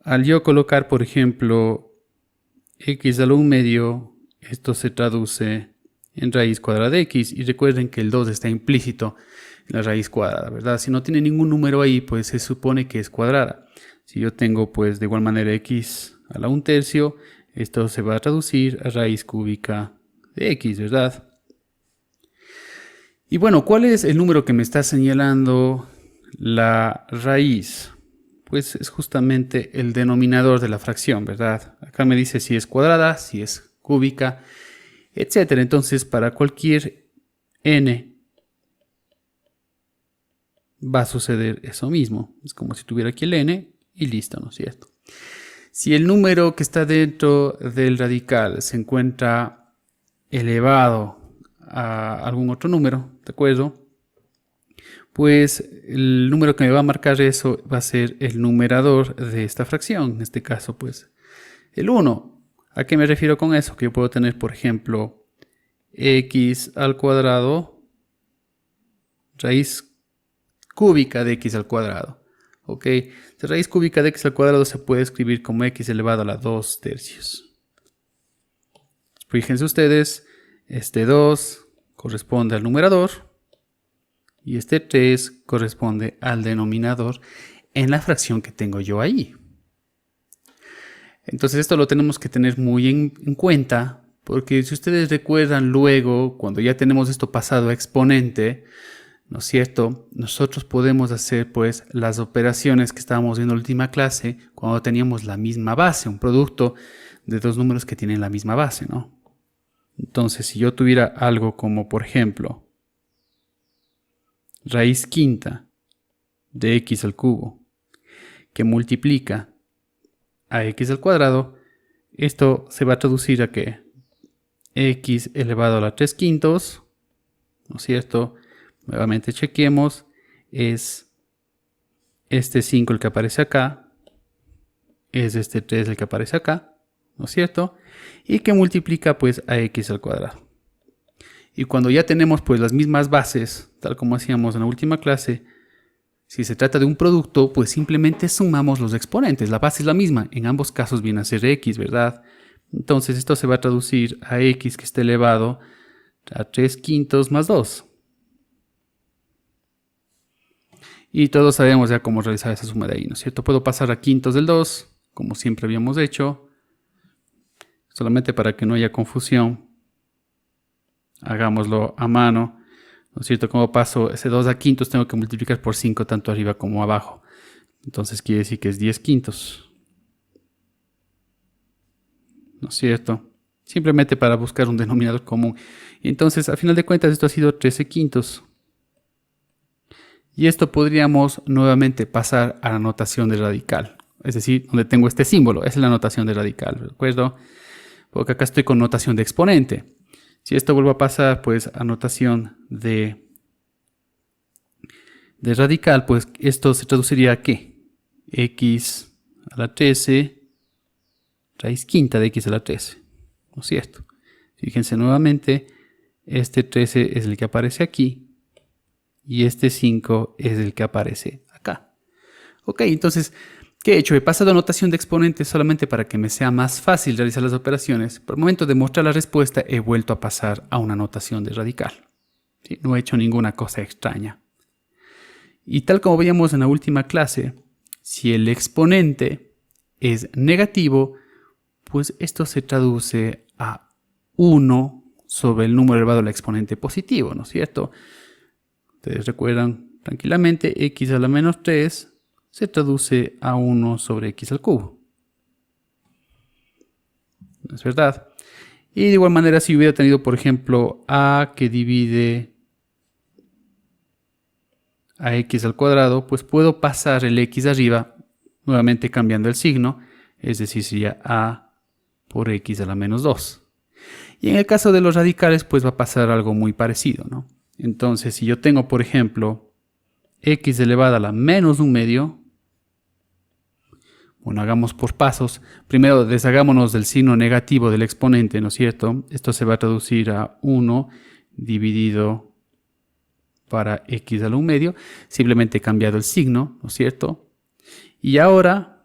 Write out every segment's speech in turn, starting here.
al yo colocar, por ejemplo, x a la 1/2, esto se traduce en raíz cuadrada de x. Y recuerden que el 2 está implícito en la raíz cuadrada, ¿verdad? Si no tiene ningún número ahí, pues se supone que es cuadrada. Si yo tengo, pues, de igual manera x a la 1/3, esto se va a traducir a raíz cúbica de x, ¿verdad? Y bueno, ¿cuál es el número que me está señalando la raíz? Pues es justamente el denominador de la fracción, ¿verdad? Acá me dice si es cuadrada, si es cúbica, etcétera. Entonces, para cualquier n va a suceder eso mismo. Es como si tuviera aquí el n y listo, ¿no es cierto? Si el número que está dentro del radical se encuentra elevado a algún otro número, ¿de acuerdo? Pues el número que me va a marcar eso va a ser el numerador de esta fracción. En este caso, pues, el 1. ¿A qué me refiero con eso? Que yo puedo tener, por ejemplo, x al cuadrado, raíz cúbica de x al cuadrado. ¿Ok? La raíz cúbica de x al cuadrado se puede escribir como x elevado a la 2/3. Fíjense ustedes, este 2 corresponde al numerador y este 3 corresponde al denominador en la fracción que tengo yo ahí. Entonces esto lo tenemos que tener muy en cuenta, porque si ustedes recuerdan luego, cuando ya tenemos esto pasado a exponente, ¿no es cierto? Nosotros podemos hacer pues las operaciones que estábamos viendo en la última clase cuando teníamos la misma base, un producto de dos números que tienen la misma base, ¿no? Entonces, si yo tuviera algo como, por ejemplo, raíz quinta de x al cubo, que multiplica a x al cuadrado, esto se va a traducir a que x elevado a la 3/5, ¿no es cierto? Nuevamente chequemos, es este 5 el que aparece acá, es este 3 el que aparece acá, ¿no es cierto? Y que multiplica pues a x al cuadrado. Y cuando ya tenemos pues las mismas bases, tal como hacíamos en la última clase, si se trata de un producto, pues simplemente sumamos los exponentes. La base es la misma. En ambos casos viene a ser x, ¿verdad? Entonces esto se va a traducir a x que está elevado a 3/5 más 2. Y todos sabemos ya cómo realizar esa suma de ahí, ¿no es cierto? Puedo pasar a quintos del 2, como siempre habíamos hecho. Solamente para que no haya confusión, hagámoslo a mano, ¿no es cierto? Como paso ese 2 a quintos, tengo que multiplicar por 5 tanto arriba como abajo. Entonces quiere decir que es 10/5. ¿No es cierto? Simplemente para buscar un denominador común. Y entonces, a final de cuentas, esto ha sido 13/5. Y esto podríamos nuevamente pasar a la notación de radical. Es decir, donde tengo este símbolo, esa es la notación de radical, ¿de acuerdo? Porque acá estoy con notación de exponente. Si esto vuelve a pasar, pues, a notación de radical, pues esto se traduciría a ¿qué? X a la 13, raíz quinta de x a la 13, ¿no es cierto? Fíjense nuevamente, este 13 es el que aparece aquí y este 5 es el que aparece acá. Ok, entonces, ¿qué he hecho? He pasado a notación de exponentes solamente para que me sea más fácil realizar las operaciones. Por el momento de mostrar la respuesta, he vuelto a pasar a una notación de radical. ¿Sí? No he hecho ninguna cosa extraña. Y tal como veíamos en la última clase, si el exponente es negativo, pues esto se traduce a 1 sobre el número elevado al exponente positivo, ¿no es cierto? Ustedes recuerdan tranquilamente, x a la menos 3 se traduce a 1 sobre x al cubo. ¿No es verdad? Y de igual manera, si hubiera tenido, por ejemplo, a que divide a x al cuadrado, pues puedo pasar el x arriba, nuevamente cambiando el signo, es decir, sería a por x a la menos 2. Y en el caso de los radicales, pues va a pasar algo muy parecido, ¿no? Entonces, si yo tengo, por ejemplo, x elevado a la menos 1/2, bueno, hagamos por pasos. Primero, deshagámonos del signo negativo del exponente, ¿no es cierto? Esto se va a traducir a 1 dividido para x a la 1/2, simplemente he cambiado el signo, ¿no es cierto? Y ahora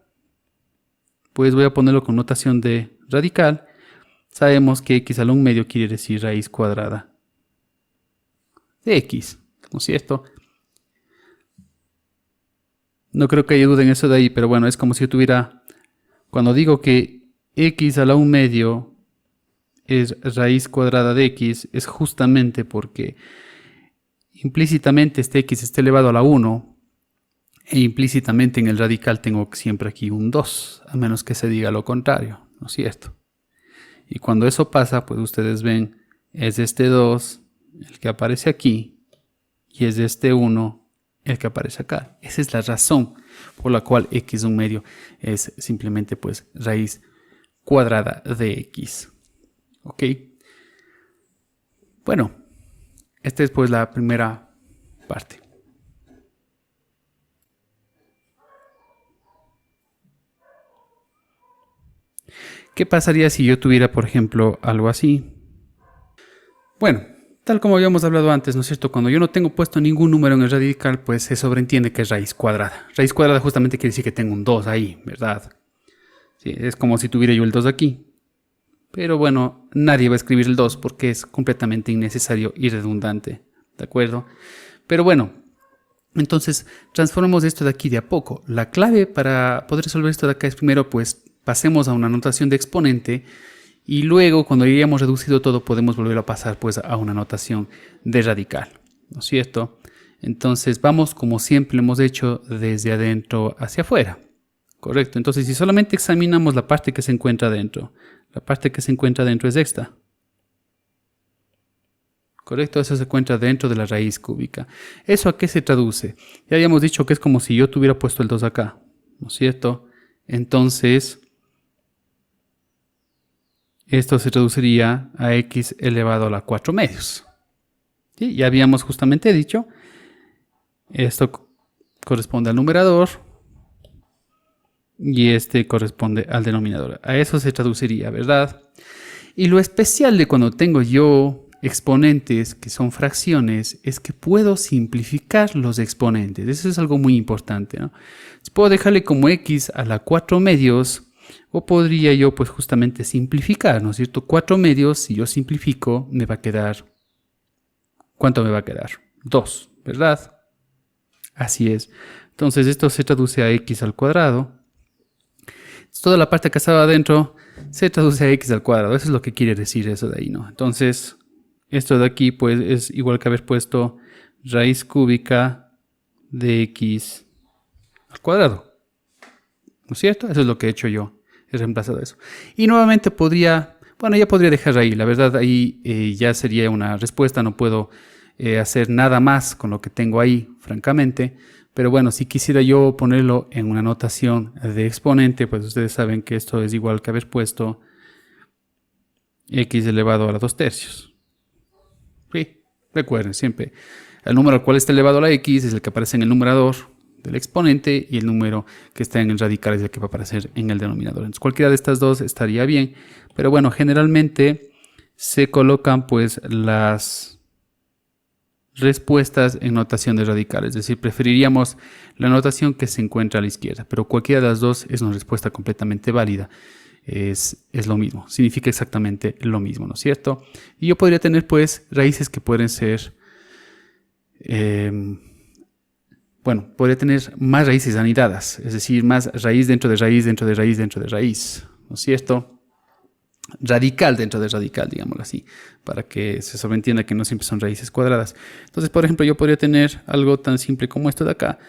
pues voy a ponerlo con notación de radical. Sabemos que x a la 1/2 quiere decir raíz cuadrada de x, ¿no es cierto? No creo que haya duda en eso de ahí, pero bueno, es como si yo tuviera, cuando digo que x a la 1/2 es raíz cuadrada de x, es justamente porque implícitamente este x está elevado a la 1 e implícitamente en el radical tengo siempre aquí un 2, a menos que se diga lo contrario, ¿no es cierto? Y cuando eso pasa, pues ustedes ven, es este 2 el que aparece aquí y es este 1 el que aparece acá. Esa es la razón por la cual x a 1/2 es simplemente pues raíz cuadrada de x. ¿Ok? Bueno, esta es pues la primera parte. ¿Qué pasaría si yo tuviera, por ejemplo, algo así? Bueno, tal como habíamos hablado antes, ¿no es cierto? Cuando yo no tengo puesto ningún número en el radical, pues se sobreentiende que es raíz cuadrada. Raíz cuadrada justamente quiere decir que tengo un 2 ahí, ¿verdad? Sí, es como si tuviera yo el 2 aquí. Pero bueno, nadie va a escribir el 2 porque es completamente innecesario y redundante, ¿de acuerdo? Pero bueno, entonces transformemos esto de aquí de a poco. La clave para poder resolver esto de acá es primero pues pasemos a una notación de exponente y luego cuando ya hayamos reducido todo podemos volver a pasar pues a una notación de radical, ¿no es cierto? Entonces vamos como siempre lo hemos hecho desde adentro hacia afuera, ¿correcto? Entonces si solamente examinamos la parte que se encuentra adentro, la parte que se encuentra dentro es esta. ¿Correcto? Eso se encuentra dentro de la raíz cúbica. ¿Eso a qué se traduce? Ya habíamos dicho que es como si yo tuviera puesto el 2 acá, ¿no es cierto? Entonces, esto se traduciría a x elevado a la 4/2. ¿Sí? Ya habíamos justamente dicho, esto corresponde al numerador y este corresponde al denominador. A eso se traduciría, ¿verdad? Y lo especial de cuando tengo yo exponentes que son fracciones es que puedo simplificar los exponentes. Eso es algo muy importante, ¿no? Puedo dejarle como x a la 4/2 o podría yo pues justamente simplificar, ¿no es cierto? 4/2 si yo simplifico me va a quedar, ¿cuánto me va a quedar? 2, ¿verdad? Así es. Entonces esto se traduce a x al cuadrado. Toda la parte que estaba adentro se traduce a x al cuadrado. Eso es lo que quiere decir eso de ahí, ¿no? Entonces, esto de aquí pues es igual que haber puesto raíz cúbica de x al cuadrado. ¿No es cierto? Eso es lo que he hecho yo. He reemplazado eso. Y nuevamente podría, bueno, ya podría dejar ahí. La verdad ahí ya sería una respuesta. No puedo hacer nada más con lo que tengo ahí, francamente. Pero bueno, si quisiera yo ponerlo en una notación de exponente, pues ustedes saben que esto es igual que haber puesto x elevado a la 2/3. Sí, recuerden siempre, el número al cual está elevado a la x es el que aparece en el numerador del exponente y el número que está en el radical es el que va a aparecer en el denominador. Entonces cualquiera de estas dos estaría bien, pero bueno, generalmente se colocan pues las respuestas en notación de radical, es decir, preferiríamos la notación que se encuentra a la izquierda, pero cualquiera de las dos es una respuesta completamente válida. Es lo mismo, significa exactamente lo mismo, ¿no es cierto? Y yo podría tener pues raíces que pueden ser, bueno, podría tener más raíces anidadas, es decir, más raíz dentro de raíz, dentro de raíz, dentro de raíz, ¿no es cierto? Radical dentro de radical, digámoslo así, para que se sobreentienda que no siempre son raíces cuadradas. Entonces, por ejemplo, yo podría tener algo tan simple como esto de acá.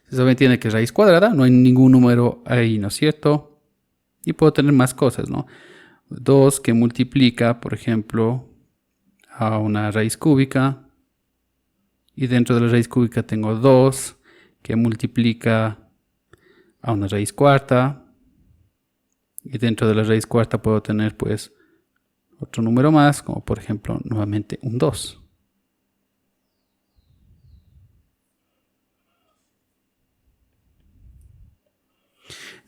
Se sobreentiende que es raíz cuadrada, no hay ningún número ahí, ¿no es cierto? Y puedo tener más cosas, ¿no? 2 que multiplica, por ejemplo, a una raíz cúbica. Y dentro de la raíz cúbica tengo 2 que multiplica a una raíz cuarta. Y dentro de la raíz cuarta puedo tener pues otro número más, como por ejemplo nuevamente un 2.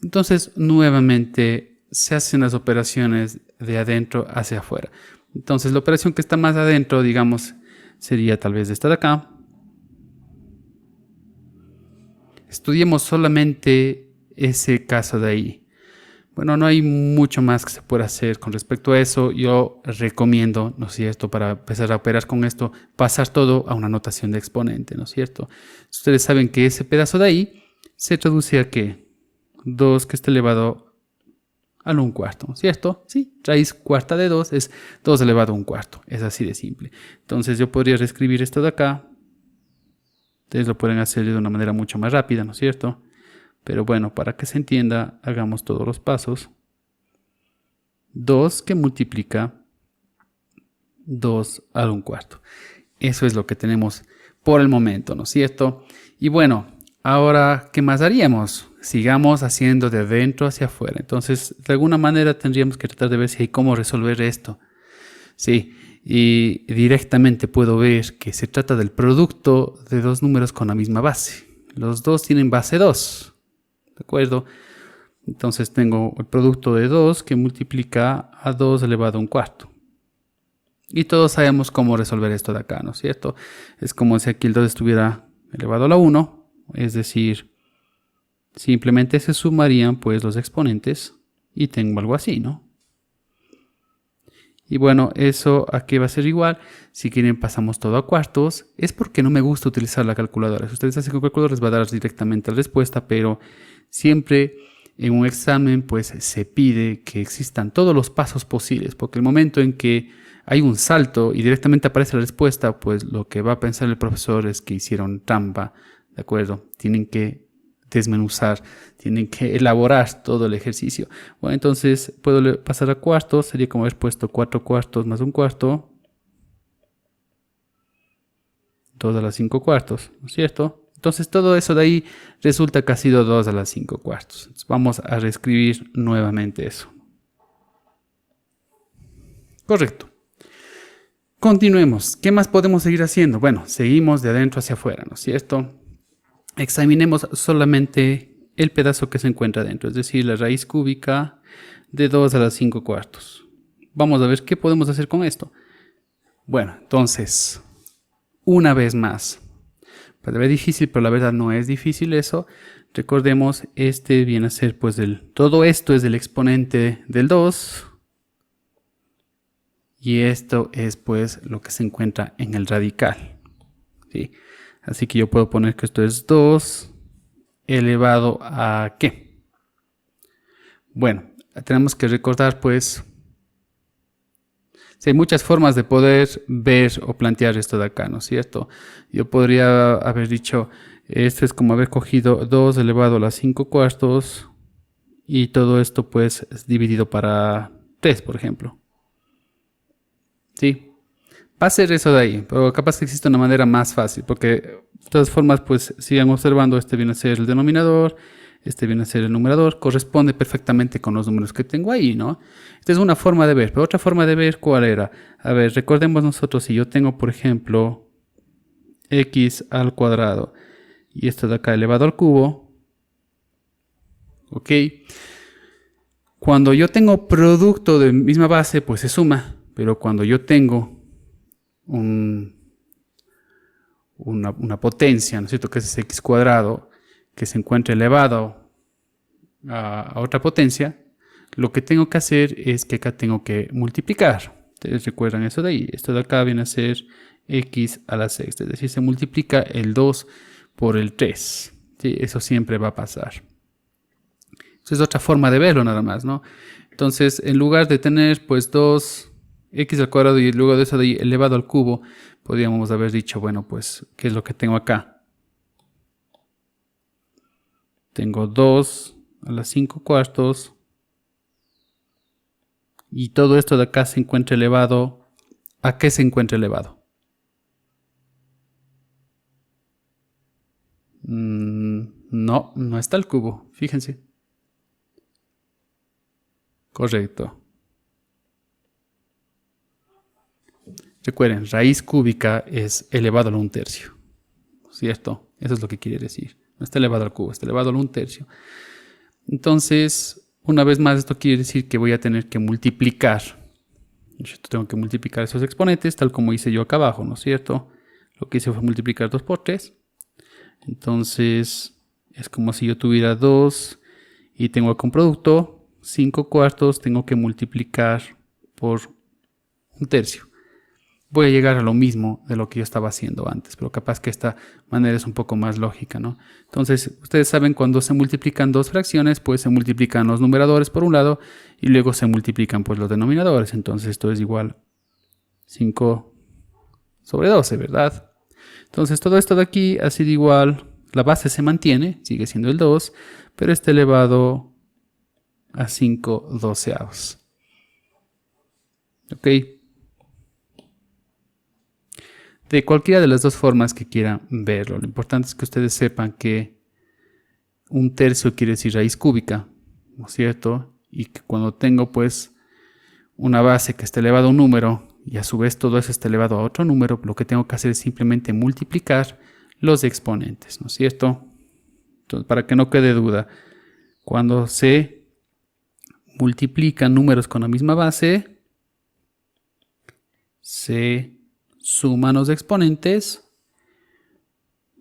Entonces nuevamente se hacen las operaciones de adentro hacia afuera. Entonces la operación que está más adentro, digamos, sería tal vez esta de acá. estudiemos solamente ese caso de ahí. Bueno, no hay mucho más que se pueda hacer con respecto a eso. Yo recomiendo, ¿no es cierto?, para empezar a operar con esto, pasar todo a una notación de exponente, ¿no es cierto? Ustedes saben que ese pedazo de ahí se traduce a ¿qué? 2 que está elevado al 1/4, ¿no es cierto? Sí, raíz cuarta de 2 es 2 elevado a 1/4. Es así de simple. Entonces yo podría reescribir esto de acá. Ustedes lo pueden hacer de una manera mucho más rápida, ¿no es cierto? Pero bueno, para que se entienda, hagamos todos los pasos. 2 que multiplica 2 al 1/4. Eso es lo que tenemos por el momento, ¿no es cierto? Y bueno, ahora, ¿qué más haríamos? Sigamos haciendo de adentro hacia afuera. Entonces, de alguna manera tendríamos que tratar de ver si hay cómo resolver esto. Sí, y directamente puedo ver que se trata del producto de dos números con la misma base. Los dos tienen base 2. ¿De acuerdo? Entonces tengo el producto de 2 que multiplica a 2 elevado a 1/4. Y todos sabemos cómo resolver esto de acá, ¿no es cierto? Es como si aquí el 2 estuviera elevado a la 1. Es decir, simplemente se sumarían pues los exponentes y tengo algo así, ¿no? Y bueno, eso aquí va a ser igual. Si quieren pasamos todo a cuartos. Es porque no me gusta utilizar la calculadora. Si ustedes hacen con calculadora les va a dar directamente la respuesta, pero siempre en un examen pues se pide que existan todos los pasos posibles, porque el momento en que hay un salto y directamente aparece la respuesta, pues lo que va a pensar el profesor es que hicieron trampa, ¿de acuerdo? Tienen que desmenuzar, tienen que elaborar todo el ejercicio. Bueno, entonces puedo pasar a cuartos, sería como haber puesto 4 cuartos más 1/4, 2 a la 5 cuartos, ¿no es cierto? Entonces todo eso de ahí resulta que ha sido 2 a la 5 cuartos. Entonces vamos a reescribir nuevamente eso. Correcto. Continuemos. ¿Qué más podemos seguir haciendo? Bueno, seguimos de adentro hacia afuera, ¿no es cierto? Examinemos solamente el pedazo que se encuentra dentro, es decir, la raíz cúbica de 2 a la 5 cuartos. Vamos a ver qué podemos hacer con esto. Bueno, entonces, una vez más. Puede ver difícil, pero la verdad no es difícil eso. Recordemos, este viene a ser pues todo esto es del exponente del 2. Y esto es pues lo que se encuentra en el radical. ¿Sí? Así que yo puedo poner que esto es 2 elevado a ¿qué? Bueno, tenemos que recordar pues, hay muchas formas de poder ver o plantear esto de acá, ¿no es cierto? Yo podría haber dicho, esto es como haber cogido 2 elevado a la 5 cuartos y todo esto pues es dividido para 3, por ejemplo. ¿Sí? Va a ser eso de ahí, pero capaz que existe una manera más fácil, porque de todas formas, pues sigan observando, este viene a ser el denominador, este viene a ser el numerador, corresponde perfectamente con los números que tengo ahí, ¿no? Esta es una forma de ver, pero otra forma de ver, ¿cuál era? A ver, recordemos nosotros, si yo tengo, por ejemplo, x al cuadrado, y esto de acá elevado al cubo, ¿ok? Cuando yo tengo producto de misma base, pues se suma, pero cuando yo tengo una potencia, ¿no es cierto?, que es x cuadrado, que se encuentra elevado a otra potencia, lo que tengo que hacer es que acá tengo que multiplicar. Ustedes recuerdan eso de ahí. Esto de acá viene a ser x a la sexta, es decir, se multiplica el 2 por el 3. ¿Sí? Eso siempre va a pasar. Esa es otra forma de verlo nada más, ¿no? Entonces, en lugar de tener pues 2x al cuadrado y luego de eso de ahí elevado al cubo, podríamos haber dicho, bueno, pues, ¿qué es lo que tengo acá? Tengo 2 a la 5 cuartos y todo esto de acá se encuentra elevado. ¿A qué se encuentra elevado? No, no está el cubo, fíjense. Correcto. Recuerden, raíz cúbica es elevado a 1/3, ¿cierto? Eso es lo que quiere decir. No está elevado al cubo, está elevado a 1/3. Entonces, una vez más, esto quiere decir que voy a tener que multiplicar. Yo tengo que multiplicar esos exponentes, tal como hice yo acá abajo, ¿no es cierto? Lo que hice fue multiplicar 2 por 3. Entonces, es como si yo tuviera 2 y tengo acá un producto, 5 cuartos, tengo que multiplicar por 1/3. Voy a llegar a lo mismo de lo que yo estaba haciendo antes, pero capaz que esta manera es un poco más lógica, ¿no? Entonces, ustedes saben cuando se multiplican dos fracciones, pues se multiplican los numeradores por un lado y luego se multiplican pues los denominadores. Entonces esto es igual 5 sobre 12, ¿verdad? Entonces todo esto de aquí ha sido igual, la base se mantiene, sigue siendo el 2, pero está elevado a 5/12. ¿Ok? De cualquiera de las dos formas que quieran verlo, lo importante es que ustedes sepan que 1/3 quiere decir raíz cúbica, ¿no es cierto? Y que cuando tengo pues una base que está elevada a un número y a su vez todo eso está elevado a otro número, lo que tengo que hacer es simplemente multiplicar los exponentes, ¿no es cierto? Entonces, para que no quede duda, cuando se multiplican números con la misma base, se suman los exponentes,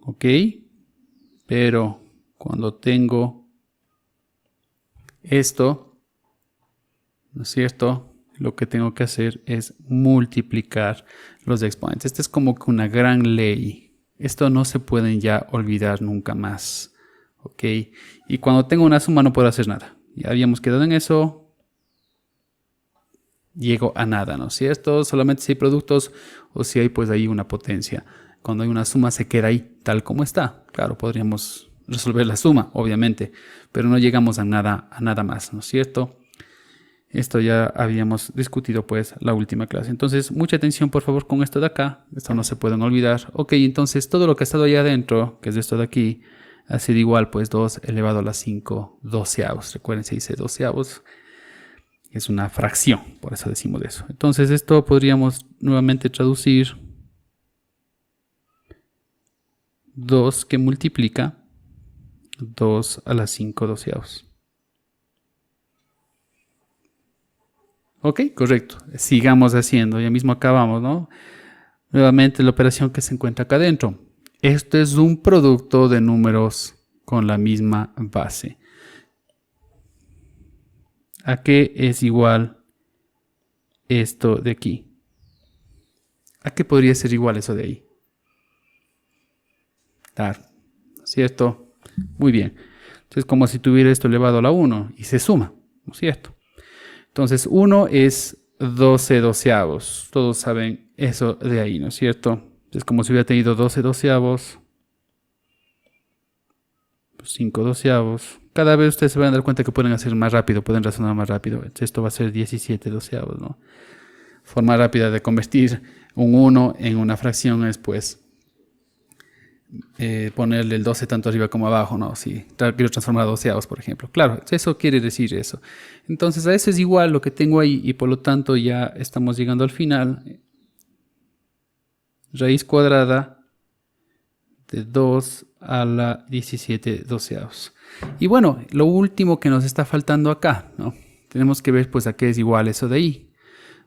¿ok? Pero cuando tengo esto, ¿no es cierto? Lo que tengo que hacer es multiplicar los exponentes. Esta es como que una gran ley. Esto no se pueden ya olvidar nunca más, ¿ok? Y cuando tengo una suma no puedo hacer nada. Ya habíamos quedado en eso. Llego a nada, ¿no es cierto? Solamente si hay productos o si hay pues ahí una potencia. Cuando hay una suma se queda ahí tal como está. Claro, podríamos resolver la suma, obviamente, pero no llegamos a nada más, ¿no es cierto? Esto ya habíamos discutido pues la última clase. Entonces, mucha atención por favor con esto de acá. Esto no se pueden olvidar. Ok, entonces todo lo que ha estado allá adentro, que es esto de aquí, ha sido igual pues 2 elevado a la 5/12. Recuerden, se dice 12. Es una fracción, por eso decimos eso. Entonces esto podríamos nuevamente traducir 2 que multiplica 2 a la 5/12. Ok, correcto. Sigamos haciendo. Ya mismo acabamos, ¿no? Nuevamente la operación que se encuentra acá adentro. Esto es un producto de números con la misma base. ¿A qué es igual esto de aquí? ¿A qué podría ser igual eso de ahí? Claro, ¿cierto? Muy bien. Entonces, como si tuviera esto elevado a la 1 y se suma, ¿no es cierto? Entonces, 1 es 12/12. Todos saben eso de ahí, ¿no es cierto? Es como si hubiera tenido 12/12, 5/12. Cada vez ustedes se van a dar cuenta que pueden hacer más rápido, pueden razonar más rápido. Esto va a ser 17/12, ¿no? Forma rápida de convertir un 1 en una fracción es pues ponerle el 12 tanto arriba como abajo, ¿no? Si quiero transformar a 12, por ejemplo. Claro, eso quiere decir eso. Entonces a eso es igual lo que tengo ahí y por lo tanto ya estamos llegando al final. Raíz cuadrada de 2 a la 17/12. Y bueno, lo último que nos está faltando acá, ¿no? Tenemos que ver pues a qué es igual eso de ahí.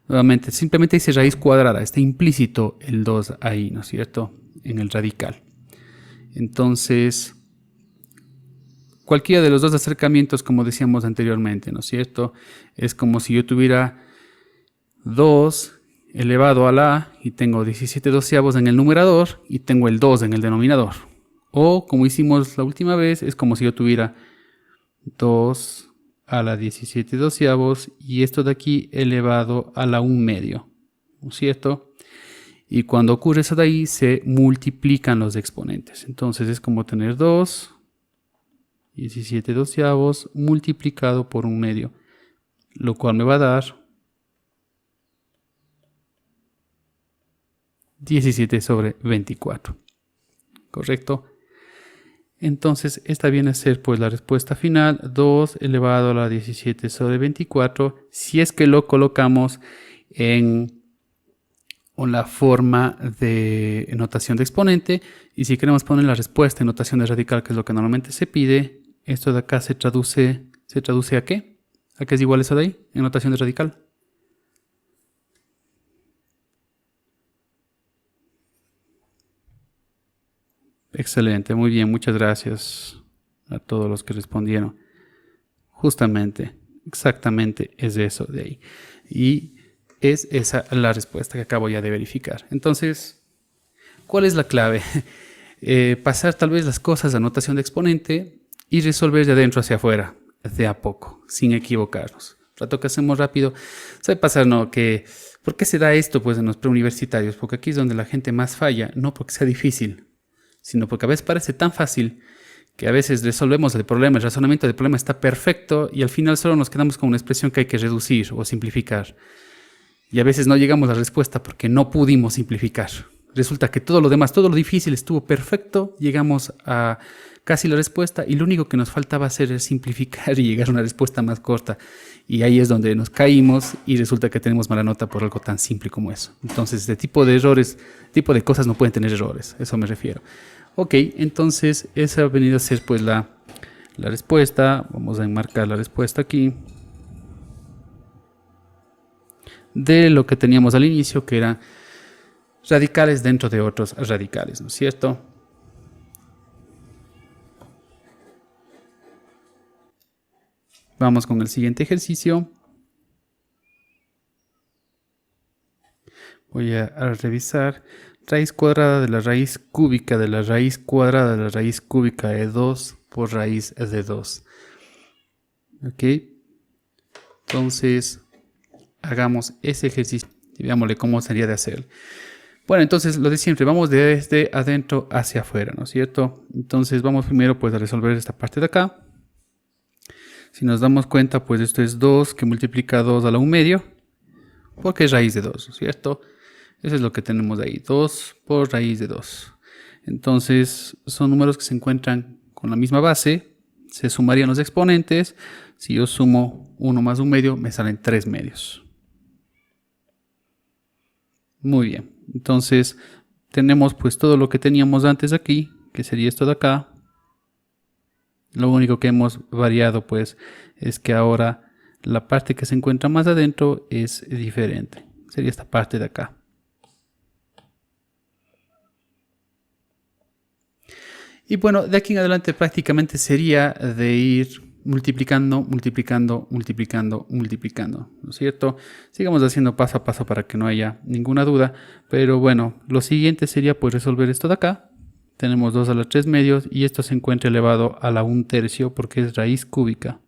Nuevamente, simplemente dice raíz cuadrada, está implícito el 2 ahí, ¿no es cierto? En el radical. Entonces, cualquiera de los dos acercamientos, como decíamos anteriormente, ¿no es cierto? Es como si yo tuviera 2 elevado a la a y tengo 17/12 en el numerador y tengo el 2 en el denominador. O, como hicimos la última vez, es como si yo tuviera 2 a la 17/12 y esto de aquí elevado a la 1/2, ¿no es cierto? Y cuando ocurre eso de ahí, se multiplican los exponentes. Entonces es como tener 2 17/12 multiplicado por 1/2, lo cual me va a dar 17/24. ¿Correcto? Entonces esta viene a ser pues la respuesta final, 2 elevado a la 17/24, si es que lo colocamos en la forma de notación de exponente, y si queremos poner la respuesta en notación de radical, que es lo que normalmente se pide, esto de acá se traduce ¿a qué? ¿A qué es igual eso de ahí en notación de radical? Excelente, muy bien, muchas gracias. a todos los que respondieron. Justamente, exactamente es eso de ahí. Y es esa la respuesta que acabo ya de verificar. Entonces, ¿cuál es la clave? Pasar tal vez las cosas a notación de exponente y resolver de adentro hacia afuera, de a poco, sin equivocarnos. Rato que hacemos rápido, sabe pasar, ¿no? Que, ¿por qué se da esto pues en los preuniversitarios? Porque aquí es donde la gente más falla, no porque sea difícil, sino porque a veces parece tan fácil que a veces resolvemos el problema, el razonamiento del problema está perfecto y al final solo nos quedamos con una expresión que hay que reducir o simplificar. Y a veces no llegamos a la respuesta porque no pudimos simplificar. Resulta que todo lo demás, todo lo difícil estuvo perfecto, llegamos a casi la respuesta y lo único que nos faltaba hacer es simplificar y llegar a una respuesta más corta. Y ahí es donde nos caímos y resulta que tenemos mala nota por algo tan simple como eso. Entonces, este tipo de errores, tipo de cosas no pueden tener errores, eso me refiero. Ok, entonces esa ha venido a ser pues la respuesta. Vamos a enmarcar la respuesta aquí. De lo que teníamos al inicio, que eran radicales dentro de otros radicales, ¿no es cierto? Vamos con el siguiente ejercicio. Voy a revisar raíz cuadrada de la raíz cúbica de la raíz cuadrada de la raíz cúbica de 2 por raíz de 2. Ok. Entonces, hagamos ese ejercicio y veámosle cómo sería de hacer. Bueno, entonces lo de siempre, vamos desde adentro hacia afuera, ¿no es cierto? Entonces vamos primero pues a resolver esta parte de acá. Si nos damos cuenta, pues esto es 2 que multiplica 2 a la 1 medio, porque es raíz de 2, ¿no es cierto? Eso es lo que tenemos ahí, 2 por raíz de 2. Entonces son números que se encuentran con la misma base, se sumarían los exponentes. Si yo sumo 1 más 1 medio, me salen 3 medios. Muy bien, entonces tenemos pues todo lo que teníamos antes aquí, que sería esto de acá. Lo único que hemos variado pues es que ahora la parte que se encuentra más adentro es diferente. Sería esta parte de acá. Y bueno, de aquí en adelante prácticamente sería de ir multiplicando, multiplicando, multiplicando, multiplicando, ¿no es cierto? Sigamos haciendo paso a paso para que no haya ninguna duda, pero bueno, lo siguiente sería pues resolver esto de acá. Tenemos 2 a la 3 medios y esto se encuentra elevado a la 1 tercio porque es raíz cúbica.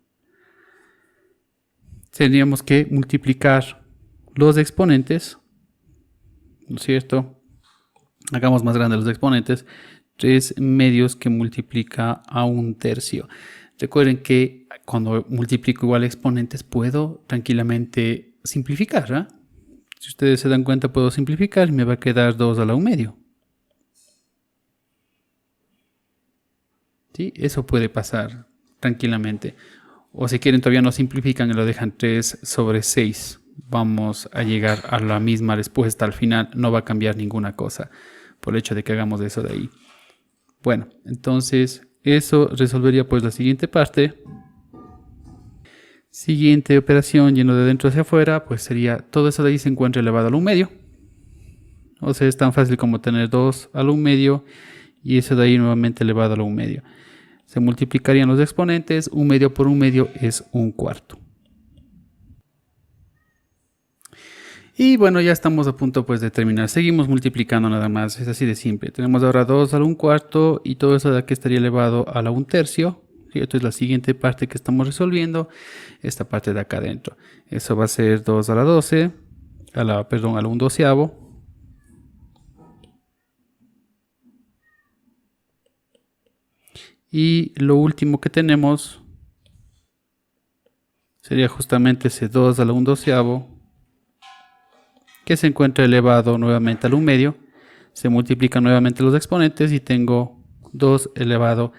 Tendríamos que multiplicar los exponentes, ¿no es cierto? Hagamos más grandes los exponentes. 3 medios que multiplica a 1 tercio. Recuerden que cuando multiplico igual exponentes puedo tranquilamente simplificar, ¿eh? Si ustedes se dan cuenta puedo simplificar y me va a quedar 2 a la 1 medio. ¿Sí? Eso puede pasar tranquilamente. O si quieren todavía no simplifican y lo dejan 3 sobre 6. Vamos a llegar a la misma respuesta al final. No va a cambiar ninguna cosa por el hecho de que hagamos eso de ahí. Bueno, entonces eso resolvería pues la siguiente parte. Siguiente operación yendo de dentro hacia afuera, pues sería todo eso de ahí se encuentra elevado al 1 medio. O sea, es tan fácil como tener 2 al 1 medio y eso de ahí nuevamente elevado al 1 medio. Se multiplicarían los exponentes, 1 medio por 1 medio es 1 cuarto. Y bueno, ya estamos a punto pues de terminar. Seguimos multiplicando nada más, es así de simple. Tenemos ahora 2 al 1 cuarto y todo eso de aquí estaría elevado a la 1 tercio. Esto es la siguiente parte que estamos resolviendo, esta parte de acá adentro. Eso va a ser 2 a la 12, a la 1 doceavo. Y lo último que tenemos sería justamente ese 2 a la 1 doceavo, que se encuentra elevado nuevamente al 1 medio. Se multiplican nuevamente los exponentes y tengo 2 elevado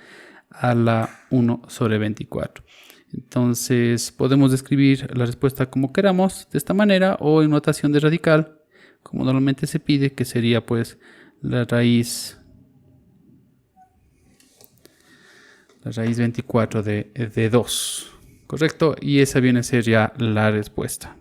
a la 1 sobre 24. Entonces podemos describir la respuesta como queramos, de esta manera, o en notación de radical, como normalmente se pide, que sería pues la raíz 24 de 2, ¿correcto? Y esa viene a ser ya la respuesta.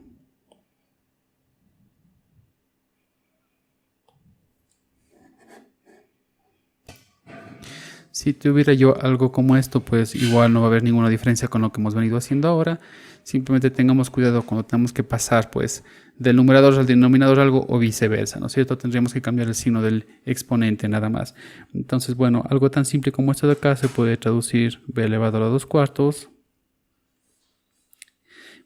Si tuviera yo algo como esto, pues igual no va a haber ninguna diferencia con lo que hemos venido haciendo ahora. Simplemente tengamos cuidado cuando tenemos que pasar pues del numerador al denominador algo o viceversa, ¿no es cierto? Tendríamos que cambiar el signo del exponente nada más. Entonces, bueno, algo tan simple como esto de acá se puede traducir b elevado a la 2 cuartos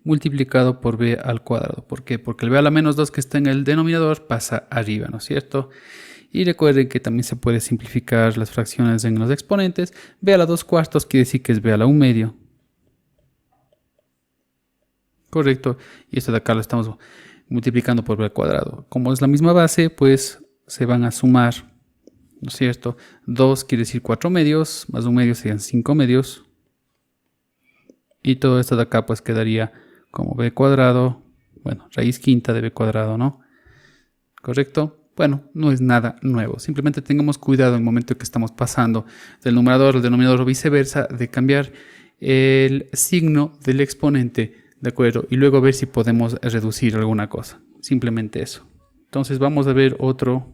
multiplicado por b al cuadrado. ¿Por qué? Porque el b a la menos 2 que está en el denominador pasa arriba, ¿no es cierto? Y recuerden que también se puede simplificar las fracciones en los exponentes. B a la 2 cuartos quiere decir que es B a la 1 medio. Correcto. Y esto de acá lo estamos multiplicando por B al cuadrado. Como es la misma base, pues se van a sumar, ¿no es cierto? 2 quiere decir 4 medios, más 1 medio serían 5 medios. Y todo esto de acá pues quedaría como B cuadrado, bueno, raíz quinta de B cuadrado, ¿no? Correcto. Bueno, no es nada nuevo. Simplemente tengamos cuidado en el momento que estamos pasando del numerador al denominador o viceversa, de cambiar el signo del exponente, ¿de acuerdo? Y luego ver si podemos reducir alguna cosa. Simplemente eso. Entonces vamos a ver otro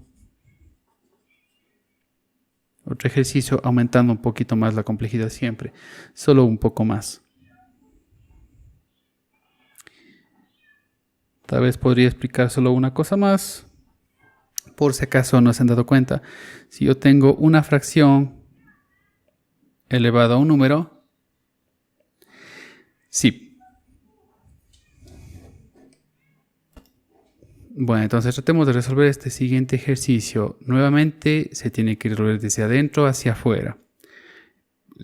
ejercicio aumentando un poquito más la complejidad siempre. Solo un poco más. Tal vez podría explicar solo una cosa más. Por si acaso no se han dado cuenta, si yo tengo una fracción elevada a un número, sí. Bueno, entonces tratemos de resolver este siguiente ejercicio. Nuevamente se tiene que resolver desde adentro hacia afuera.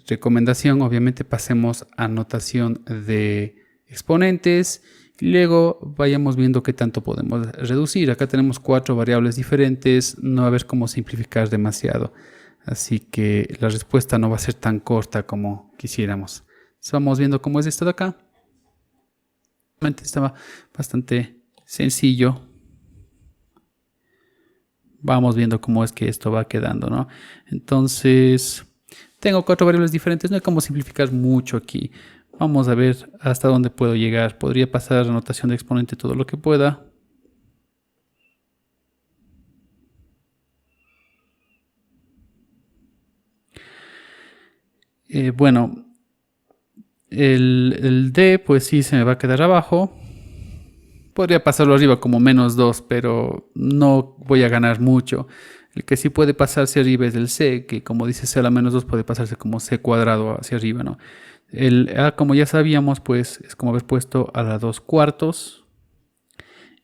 Recomendación, obviamente pasemos a notación de exponentes. Y luego vayamos viendo qué tanto podemos reducir. Acá tenemos 4 variables diferentes. No va a haber cómo simplificar demasiado. Así que la respuesta no va a ser tan corta como quisiéramos. Entonces vamos viendo cómo es esto de acá. Estaba bastante sencillo. Vamos viendo cómo es que esto va quedando, ¿no? Entonces, tengo 4 variables diferentes. No hay cómo simplificar mucho aquí. Vamos a ver hasta dónde puedo llegar. Podría pasar a la notación de exponente todo lo que pueda. Bueno, el D pues sí se me va a quedar abajo. Podría pasarlo arriba como menos 2, pero no voy a ganar mucho. El que sí puede pasarse arriba es el C, que como dice C a la menos 2 puede pasarse como C cuadrado hacia arriba, ¿no? El A, como ya sabíamos, pues es como haber puesto a la 2 cuartos.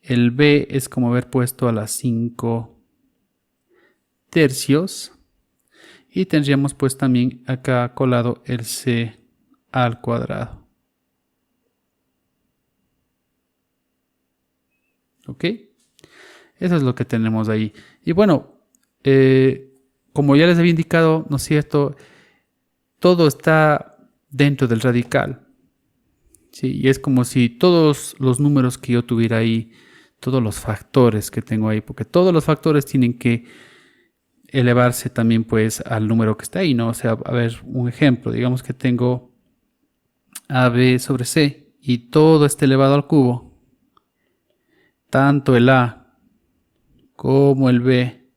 El B es como haber puesto a la 5 tercios. Y tendríamos pues también acá colado el C al cuadrado. ¿Ok? Eso es lo que tenemos ahí. Y bueno, como ya les había indicado, ¿no es cierto? Todo está dentro del radical. ¿Sí? Y es como si todos los números que yo tuviera ahí, todos los factores que tengo ahí, porque todos los factores tienen que elevarse también pues al número que está ahí, ¿no? O sea, a ver, un ejemplo, digamos que tengo AB sobre C y todo está elevado al cubo. Tanto el A como el B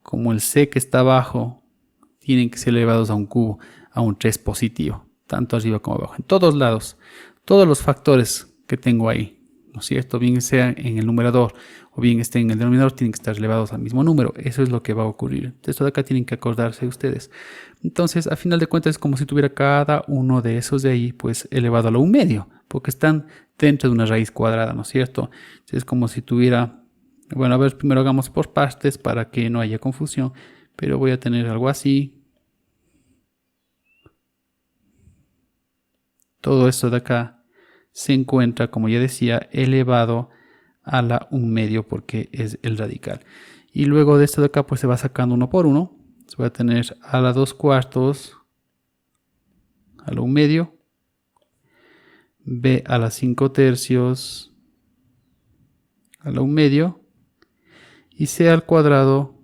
como el C que está abajo tienen que ser elevados a un cubo, a un 3 positivo, tanto arriba como abajo, en todos lados, todos los factores que tengo ahí, ¿no es cierto? Bien sea en el numerador o bien estén en el denominador, tienen que estar elevados al mismo número. Eso es lo que va a ocurrir. Esto de acá tienen que acordarse ustedes. Entonces, a final de cuentas, es como si tuviera cada uno de esos de ahí, pues elevado a la 1 medio, porque están dentro de una raíz cuadrada, ¿no es cierto? Entonces, es como si tuviera, bueno, a ver, primero hagamos por partes para que no haya confusión, pero voy a tener algo así. Todo esto de acá se encuentra, como ya decía, elevado a la 1 medio porque es el radical. Y luego de esto de acá pues se va sacando uno por uno. Se va a tener a la 2 cuartos, a la 1 medio, B a la 5 tercios, a la 1 medio, y C al cuadrado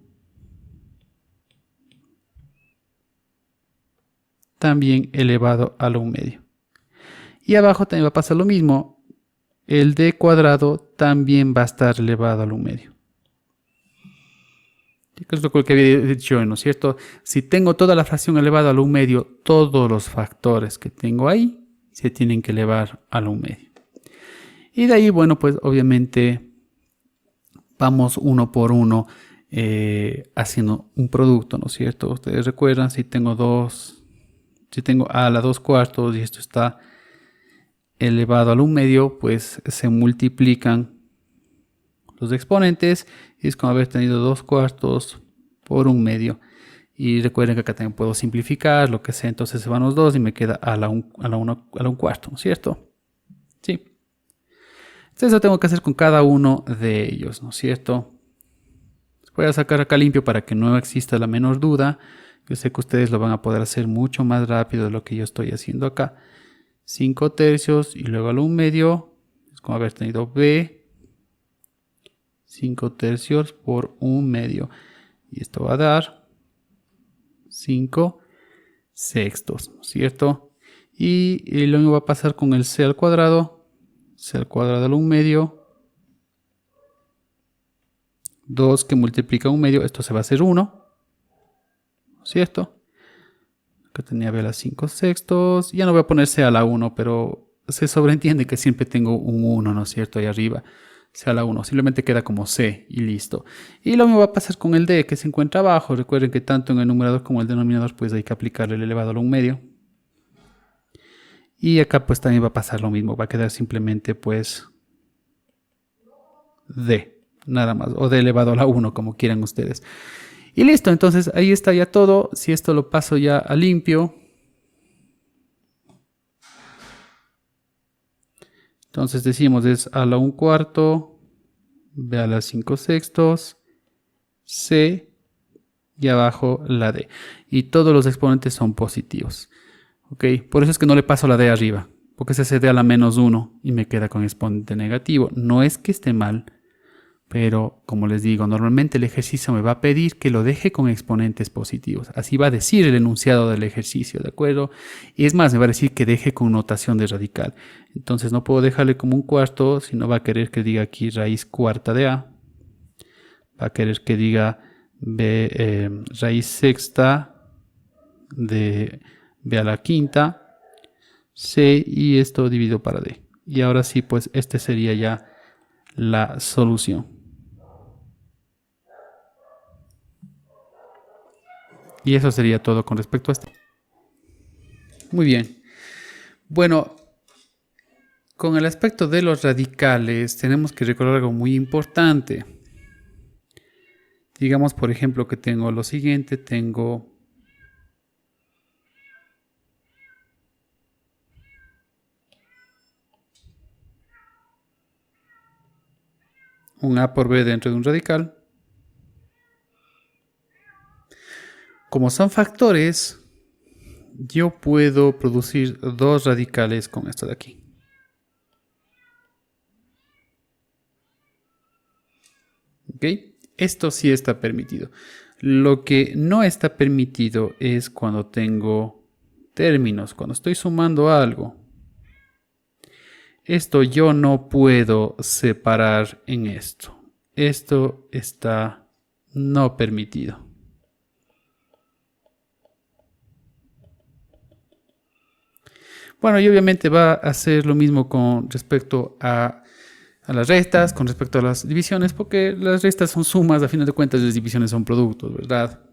también elevado a la 1 medio. Y abajo también va a pasar lo mismo. El D cuadrado también va a estar elevado a la 1 medio. Que es lo que había dicho, ¿no es cierto? Si tengo toda la fracción elevada al 1/2, todos los factores que tengo ahí se tienen que elevar al 1/2. Y de ahí, bueno, pues obviamente vamos uno por uno haciendo un producto, ¿no es cierto? Ustedes recuerdan, si tengo a la 2/4 y esto está elevado al 1/2, pues se multiplican los exponentes y es como haber tenido 2/4 por 1/2. Y recuerden que acá también puedo simplificar lo que sea, entonces se van los dos y me queda a la 1/4, ¿no es cierto? Sí. Entonces eso tengo que hacer con cada uno de ellos, ¿no es cierto? Voy a sacar acá limpio para que no exista la menor duda. Yo sé que ustedes lo van a poder hacer mucho más rápido de lo que yo estoy haciendo acá. 5/3 y luego al 1/2 es como haber tenido b 5/3 por 1/2 y esto va a dar 5/6, ¿no es cierto? Y lo mismo va a pasar con el c al cuadrado al 1/2, 2 que multiplica 1/2, esto se va a hacer 1, ¿no es cierto? Acá tenía b a la 5/6, ya no voy a poner c a la 1, pero se sobreentiende que siempre tengo un 1, ¿no es cierto? Ahí arriba, c a la 1, simplemente queda como c y listo. Y lo mismo va a pasar con el d que se encuentra abajo. Recuerden que tanto en el numerador como el denominador pues hay que aplicar el elevado al 1/2. Y acá pues también va a pasar lo mismo, va a quedar simplemente pues d, nada más, o d elevado a la 1, como quieran ustedes. Y listo, entonces ahí está ya todo. Si esto lo paso ya a limpio, entonces decimos es a la 1/4, b a la 5/6, c y abajo la d. Y todos los exponentes son positivos. ¿Ok? Por eso es que no le paso la d arriba, porque se d a la -1 y me queda con exponente negativo. No es que esté mal, pero como les digo, normalmente el ejercicio me va a pedir que lo deje con exponentes positivos. Así va a decir el enunciado del ejercicio, ¿de acuerdo? Y es más, me va a decir que deje con notación de radical. Entonces no puedo dejarle como 1/4, sino va a querer que diga aquí raíz cuarta de a. Va a querer que diga raíz sexta de b a la quinta, c y esto dividido para d. Y ahora sí, pues este sería ya la solución. Y eso sería todo con respecto a esto. Muy bien. Bueno, con el aspecto de los radicales tenemos que recordar algo muy importante. Digamos, por ejemplo, que tengo lo siguiente, tengo un a por b dentro de un radical. Como son factores, yo puedo producir dos radicales con esto de aquí. ¿Ok? Esto sí está permitido. Lo que no está permitido es cuando tengo términos, cuando estoy sumando algo. Esto yo no puedo separar en esto. Esto está no permitido. Bueno, y obviamente va a hacer lo mismo con respecto a las restas, con respecto a las divisiones, porque las restas son sumas, a fin de cuentas las divisiones son productos, ¿verdad?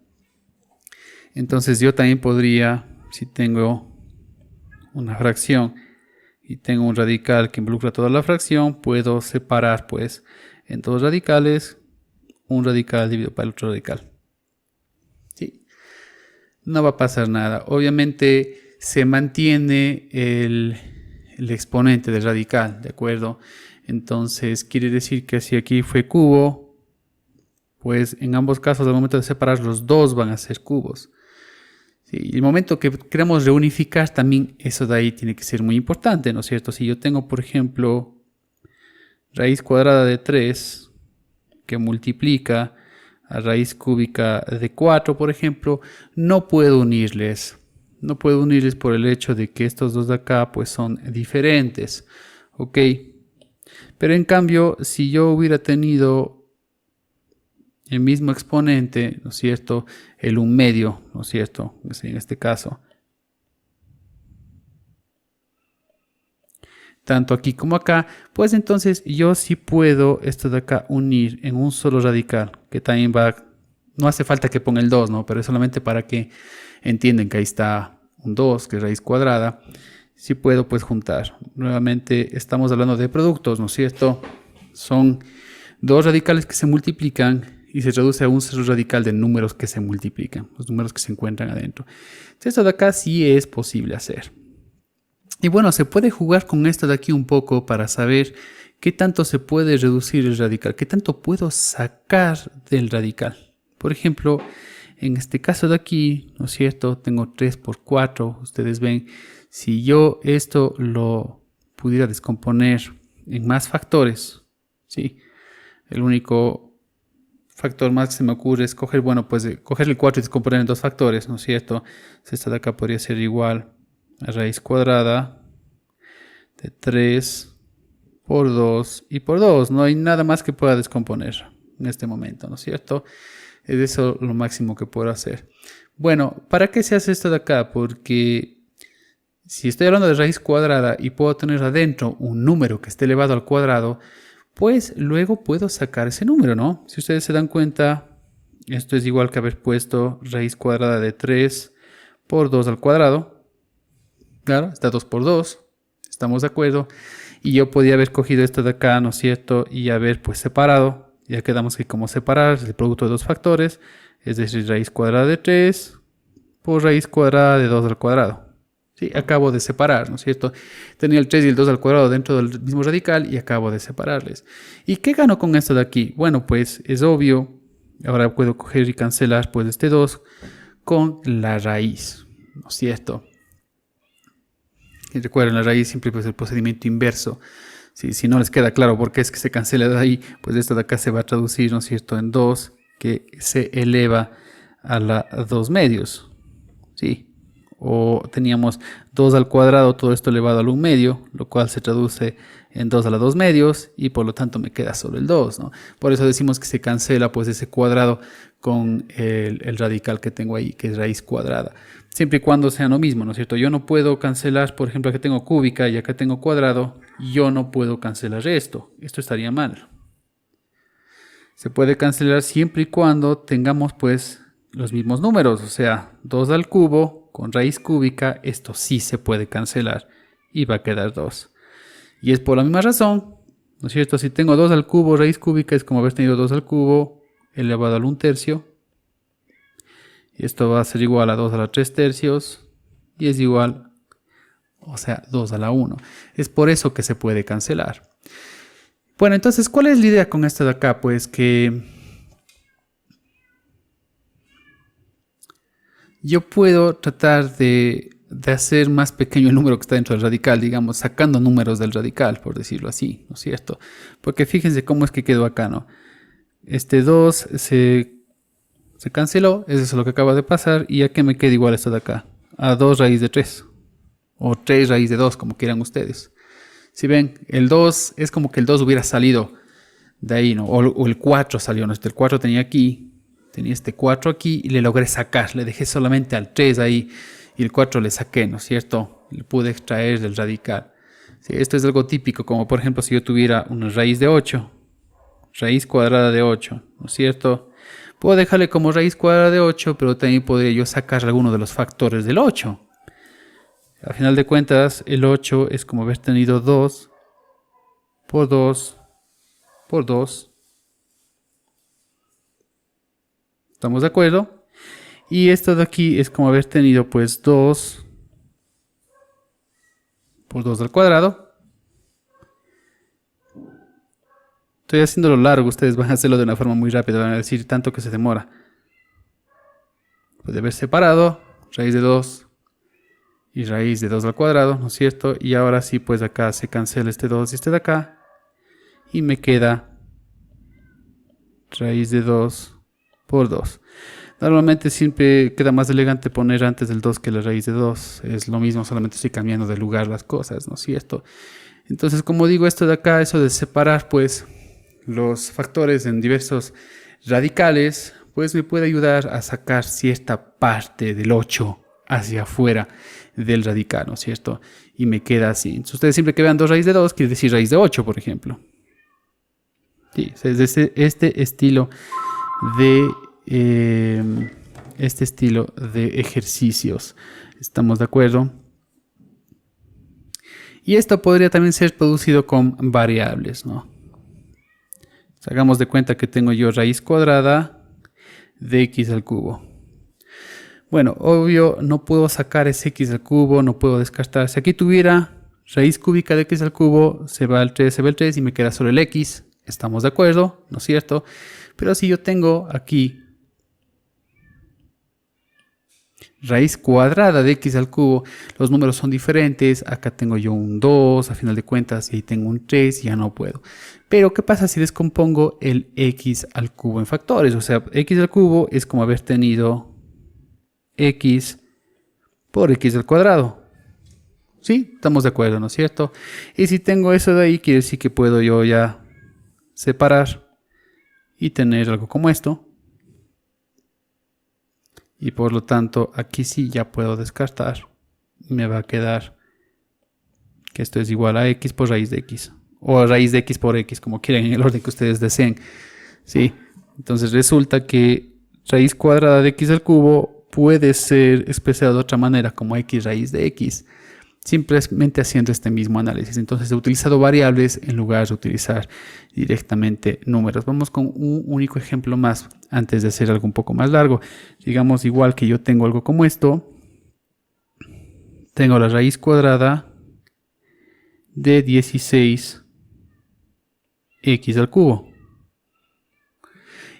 Entonces yo también podría, si tengo una fracción y tengo un radical que involucra toda la fracción, puedo separar pues en dos radicales, un radical dividido por el otro radical. ¿Sí? No va a pasar nada. Obviamente se mantiene el exponente del radical, ¿de acuerdo? Entonces quiere decir que si aquí fue cubo, pues en ambos casos al momento de separar los dos van a ser cubos. Sí, y el momento que queramos reunificar también eso de ahí tiene que ser muy importante, ¿no es cierto? Si yo tengo, por ejemplo, raíz cuadrada de 3 que multiplica a raíz cúbica de 4, por ejemplo, no puedo unirles. No puedo unirles por el hecho de que estos dos de acá pues son diferentes. ¿Ok? Pero en cambio, si yo hubiera tenido el mismo exponente, ¿no es cierto? El 1/2, ¿no es cierto? En este caso. Tanto aquí como acá, pues entonces yo sí puedo esto de acá unir en un solo radical, que también va, no hace falta que ponga el 2, ¿no? Pero es solamente para que entiendan que ahí está un 2, que es raíz cuadrada. Sí puedo pues juntar. Nuevamente estamos hablando de productos, ¿no es cierto? Son dos radicales que se multiplican y se reduce a un solo radical de números que se multiplican, los números que se encuentran adentro. Entonces esto de acá sí es posible hacer. Y bueno, se puede jugar con esto de aquí un poco para saber qué tanto se puede reducir el radical, qué tanto puedo sacar del radical. Por ejemplo, en este caso de aquí, ¿no es cierto? Tengo 3 por 4. Ustedes ven, si yo esto lo pudiera descomponer en más factores, ¿sí? El único factor más que se me ocurre es coger, bueno, pues coger el 4 y descomponer en 2 factores, ¿no es cierto? Esta de acá podría ser igual a raíz cuadrada de 3 por 2 y por 2. No hay nada más que pueda descomponer en este momento, ¿no es cierto? Es eso lo máximo que puedo hacer. Bueno, ¿para qué se hace esto de acá? Porque si estoy hablando de raíz cuadrada y puedo tener adentro un número que esté elevado al cuadrado, pues luego puedo sacar ese número, ¿no? Si ustedes se dan cuenta, esto es igual que haber puesto raíz cuadrada de 3 por 2 al cuadrado. Claro, está 2 por 2, estamos de acuerdo. Y yo podía haber cogido esto de acá, ¿no es cierto? Y haber pues separado. Ya quedamos que como separar es el producto de dos factores, es decir, raíz cuadrada de 3 por raíz cuadrada de 2 al cuadrado. Sí, acabo de separar, ¿no es cierto? Tenía el 3 y el 2 al cuadrado dentro del mismo radical y acabo de separarles. ¿Y qué gano con esto de aquí? Bueno, pues es obvio. Ahora puedo coger y cancelar pues este 2 con la raíz, ¿no es cierto? Y recuerden, la raíz siempre es el procedimiento inverso. Si no les queda claro por qué es que se cancela de ahí, pues esto de acá se va a traducir, ¿no es cierto?, en 2 que se eleva a la 2 medios. ¿Sí? O teníamos 2 al cuadrado, todo esto elevado al 1 medio, lo cual se traduce en 2 a la 2 medios y por lo tanto me queda solo el 2, ¿no? Por eso decimos que se cancela pues ese cuadrado con el radical que tengo ahí, que es raíz cuadrada. Siempre y cuando sean lo mismo, ¿no es cierto? Yo no puedo cancelar, por ejemplo, aquí tengo cúbica y acá tengo cuadrado, yo no puedo cancelar esto. Esto estaría mal. Se puede cancelar siempre y cuando tengamos pues los mismos números, o sea, 2 al cubo con raíz cúbica, esto sí se puede cancelar y va a quedar 2. Y es por la misma razón, ¿no es cierto? Si tengo 2 al cubo, raíz cúbica es como haber tenido 2 al cubo elevado al 1/3. Y esto va a ser igual a 2 a la 3/3 y es igual, o sea, 2 a la 1. Es por eso que se puede cancelar. Bueno, entonces, ¿cuál es la idea con esto de acá? Pues que yo puedo tratar de hacer más pequeño el número que está dentro del radical, digamos, sacando números del radical, por decirlo así, ¿no es cierto? Porque fíjense cómo es que quedó acá, ¿no? Este 2 se canceló, eso es lo que acaba de pasar, y ¿a qué me queda igual esto de acá? A 2 raíz de 3, o 3 raíz de 2, como quieran ustedes. Si ven, el 2 es como que el 2 hubiera salido de ahí, ¿no? O el 4 salió, ¿no? El 4 tenía aquí, tenía este 4 aquí y le logré sacar, le dejé solamente al 3 ahí y el 4 le saqué, ¿no es cierto? Le pude extraer del radical. Sí, esto es algo típico, como por ejemplo si yo tuviera una raíz de 8, raíz cuadrada de 8, ¿no es cierto? Puedo dejarle como raíz cuadrada de 8, pero también podría yo sacar alguno de los factores del 8. Al final de cuentas, el 8 es como haber tenido 2 por 2 por 2. ¿Estamos de acuerdo? Y esto de aquí es como haber tenido pues 2 por 2 al cuadrado. Estoy haciéndolo largo, ustedes van a hacerlo de una forma muy rápida, van a decir tanto que se demora. Puede haber separado raíz de 2 y raíz de 2 al cuadrado, ¿no es cierto? Y ahora sí, pues acá se cancela este 2 y este de acá. Y me queda raíz de 2 por 2. Normalmente siempre queda más elegante poner antes del 2 que la raíz de 2. Es lo mismo, solamente estoy cambiando de lugar las cosas, ¿no es cierto? Entonces, como digo, esto de acá, eso de separar, pues, los factores en diversos radicales, pues me puede ayudar a sacar cierta parte del 8 hacia afuera del radical, ¿no es cierto? Y me queda así. Entonces, ustedes siempre que vean 2 raíz de 2, quiere decir raíz de 8, por ejemplo. Sí, es este estilo de ejercicios. ¿Estamos de acuerdo? Y esto podría también ser producido con variables, ¿no? Hagamos de cuenta que tengo yo raíz cuadrada de x al cubo. Bueno, obvio, no puedo sacar ese x al cubo, no puedo descartar. Si aquí tuviera raíz cúbica de x al cubo, se va el 3, se va el 3 y me queda solo el x. ¿Estamos de acuerdo? ¿No es cierto? Pero si yo tengo aquí raíz cuadrada de x al cubo, los números son diferentes. Acá tengo yo un 2, a final de cuentas, y ahí tengo un 3, y ya no puedo. Pero, ¿qué pasa si descompongo el x al cubo en factores? O sea, x al cubo es como haber tenido x por x al cuadrado. ¿Sí? Estamos de acuerdo, ¿no es cierto? Y si tengo eso de ahí, quiere decir que puedo yo ya separar y tener algo como esto. Y por lo tanto, aquí sí ya puedo descartar. Me va a quedar que esto es igual a x por raíz de x. O a raíz de x por x, como quieran, en el orden que ustedes deseen. ¿Sí? Entonces resulta que raíz cuadrada de x al cubo puede ser expresada de otra manera, como x raíz de x. Simplemente haciendo este mismo análisis. Entonces he utilizado variables en lugar de utilizar directamente números. Vamos con un único ejemplo más antes de hacer algo un poco más largo. Digamos igual que yo tengo algo como esto. Tengo la raíz cuadrada de 16 x al cubo.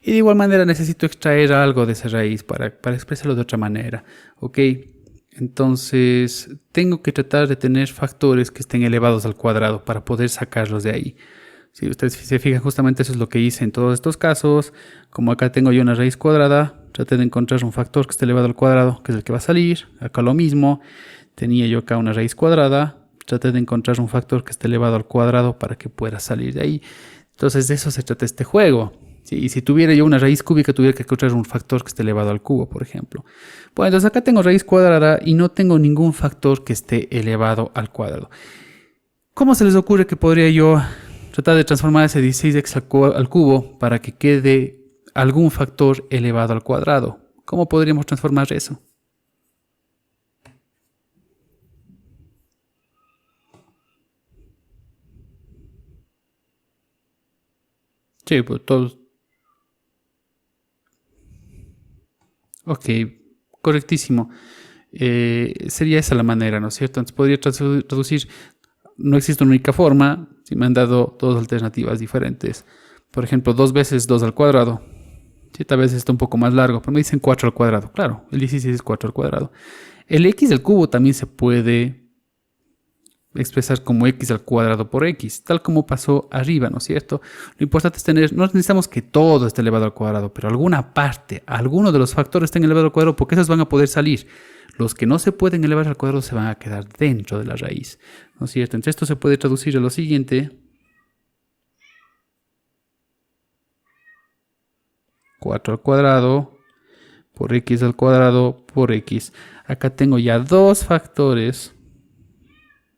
Y de igual manera necesito extraer algo de esa raíz para expresarlo de otra manera. ¿Ok? Entonces tengo que tratar de tener factores que estén elevados al cuadrado para poder sacarlos de ahí. Si ustedes se fijan, justamente eso es lo que hice en todos estos casos. Como acá tengo yo una raíz cuadrada, traté de encontrar un factor que esté elevado al cuadrado, que es el que va a salir. Acá lo mismo, tenía yo acá una raíz cuadrada, traté de encontrar un factor que esté elevado al cuadrado para que pueda salir de ahí. Entonces de eso se trata este juego. ¿Sí? Y si tuviera yo una raíz cúbica, tuviera que encontrar un factor que esté elevado al cubo, por ejemplo. Bueno, entonces acá tengo raíz cuadrada y no tengo ningún factor que esté elevado al cuadrado. ¿Cómo se les ocurre que podría yo tratar de transformar ese 16x al cubo para que quede algún factor elevado al cuadrado? ¿Cómo podríamos transformar eso? Sí, pues todos. Ok, correctísimo. Sería esa la manera, ¿no es cierto? Entonces podría traducir, no existe una única forma, si me han dado dos alternativas diferentes. Por ejemplo, 2 veces 2 al cuadrado. Sí, tal vez está un poco más largo, pero me dicen 4 al cuadrado. Claro, el 16 es 4 al cuadrado. El x al cubo también se puede expresar como x al cuadrado por x, tal como pasó arriba, ¿no es cierto? Lo importante es tener, no necesitamos que todo esté elevado al cuadrado, pero alguna parte, alguno de los factores estén elevados al cuadrado, porque esos van a poder salir. Los que no se pueden elevar al cuadrado se van a quedar dentro de la raíz, ¿no es cierto? Entonces esto se puede traducir a lo siguiente. 4 al cuadrado por x al cuadrado por x. Acá tengo ya dos factores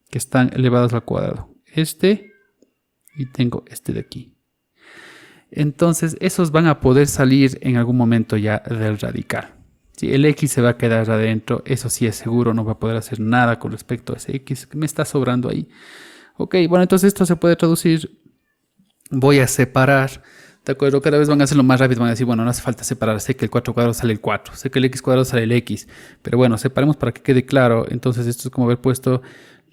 que están elevados al cuadrado. Este y tengo este de aquí. Entonces esos van a poder salir en algún momento ya del radical. Si el x se va a quedar adentro, eso sí es seguro, no va a poder hacer nada con respecto a ese x que me está sobrando ahí. Ok, bueno, entonces esto se puede traducir. Voy a separar. ¿De acuerdo? Cada vez van a hacerlo más rápido, van a decir, bueno, no hace falta separar, sé que el 4 cuadrado sale el 4, sé que el x cuadrado sale el x, pero bueno, separemos para que quede claro. Entonces esto es como haber puesto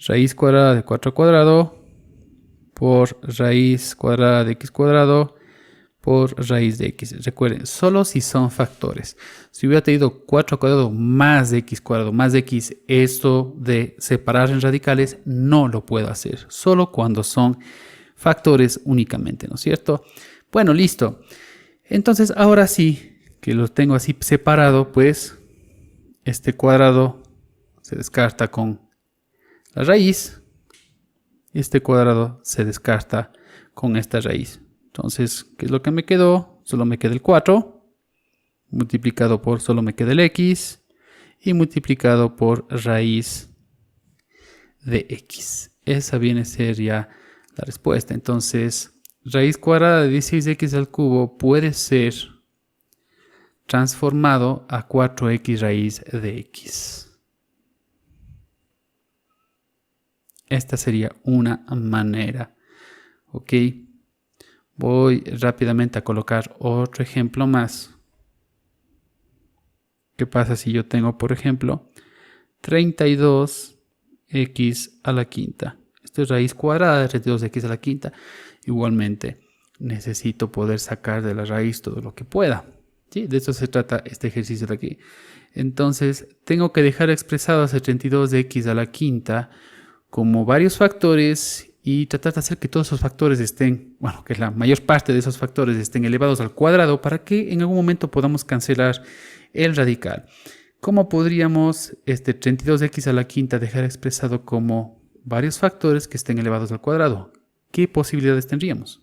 raíz cuadrada de 4 al cuadrado por raíz cuadrada de x cuadrado por raíz de x. Recuerden, solo si son factores. Si hubiera tenido 4 al cuadrado más de x cuadrado más de x, esto de separar en radicales no lo puedo hacer, solo cuando son factores únicamente, ¿no es cierto? Bueno, listo. Entonces, ahora sí que lo tengo así separado, pues este cuadrado se descarta con la raíz. Este cuadrado se descarta con esta raíz. Entonces, ¿qué es lo que me quedó? solo me queda el 4. Multiplicado por solo me queda el x. Y multiplicado por raíz de x. Esa viene a ser ya la respuesta. Entonces, raíz cuadrada de 16x al cubo puede ser transformado a 4x raíz de x. Esta sería una manera. Ok. Voy rápidamente a colocar otro ejemplo más. ¿Qué pasa si yo tengo, por ejemplo, 32x a la quinta? Esto es raíz cuadrada de 32x a la quinta. Igualmente, necesito poder sacar de la raíz todo lo que pueda. ¿Sí? De eso se trata este ejercicio de aquí. Entonces, tengo que dejar expresado ese 32x a la quinta como varios factores y tratar de hacer que todos esos factores estén, bueno, que la mayor parte de esos factores estén elevados al cuadrado para que en algún momento podamos cancelar el radical. ¿Cómo podríamos este 32x a la quinta dejar expresado como varios factores que estén elevados al cuadrado? ¿Qué posibilidades tendríamos?